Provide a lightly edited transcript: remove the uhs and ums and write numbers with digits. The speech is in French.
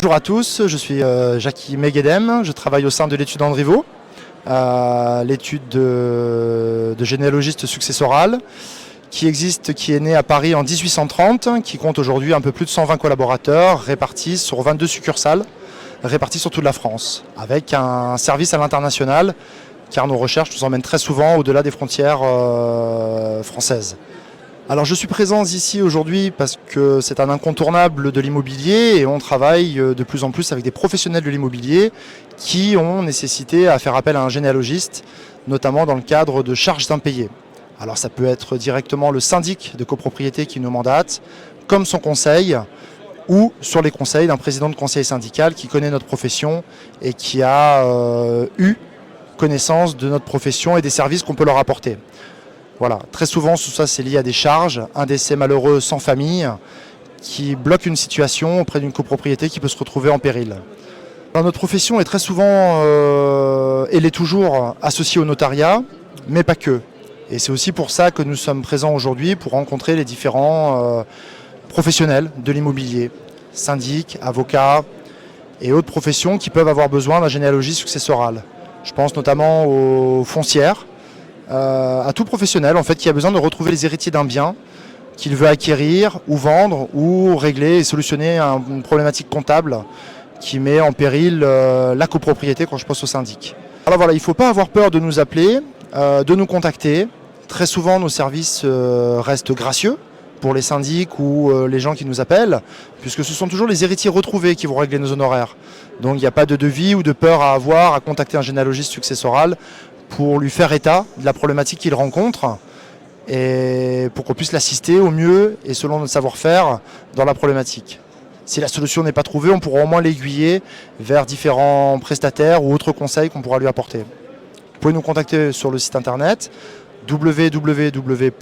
Bonjour à tous, je suis Jackie Meguedem, je travaille au sein de l'étude Andrivo, l'étude de généalogiste successoral qui existe, qui est née à Paris en 1830, qui compte aujourd'hui un peu plus de 120 collaborateurs répartis sur 22 succursales, répartis sur toute la France, avec un service à l'international car nos recherches nous emmènent très souvent au-delà des frontières françaises. Alors je suis présent ici aujourd'hui parce que c'est un incontournable de l'immobilier et on travaille de plus en plus avec des professionnels de l'immobilier qui ont nécessité à faire appel à un généalogiste, notamment dans le cadre de charges impayées. Alors ça peut être directement le syndic de copropriété qui nous mandate, comme son conseil, ou sur les conseils d'un président de conseil syndical qui connaît notre profession et qui a eu connaissance de notre profession et des services qu'on peut leur apporter. Voilà, très souvent, tout ça, c'est lié à des charges, un décès malheureux sans famille qui bloque une situation auprès d'une copropriété qui peut se retrouver en péril. Alors, notre profession est très souvent, elle est toujours associée au notariat, mais pas que. Et c'est aussi pour ça que nous sommes présents aujourd'hui pour rencontrer les différents professionnels de l'immobilier, syndics, avocats et autres professions qui peuvent avoir besoin d'un généalogie successorale. Je pense notamment aux foncières, à tout professionnel en fait, qui a besoin de retrouver les héritiers d'un bien qu'il veut acquérir ou vendre ou régler et solutionner une problématique comptable qui met en péril la copropriété quand je pense au syndic. Alors voilà, il ne faut pas avoir peur de nous appeler, de nous contacter. Très souvent nos services restent gracieux pour les syndics ou les gens qui nous appellent, puisque ce sont toujours les héritiers retrouvés qui vont régler nos honoraires. Donc il n'y a pas de devis ou de peur à avoir à contacter un généalogiste successoral pour lui faire état de la problématique qu'il rencontre et pour qu'on puisse l'assister au mieux et selon notre savoir-faire dans la problématique. Si la solution n'est pas trouvée, on pourra au moins l'aiguiller vers différents prestataires ou autres conseils qu'on pourra lui apporter. Vous pouvez nous contacter sur le site internet www.andrivo.fr.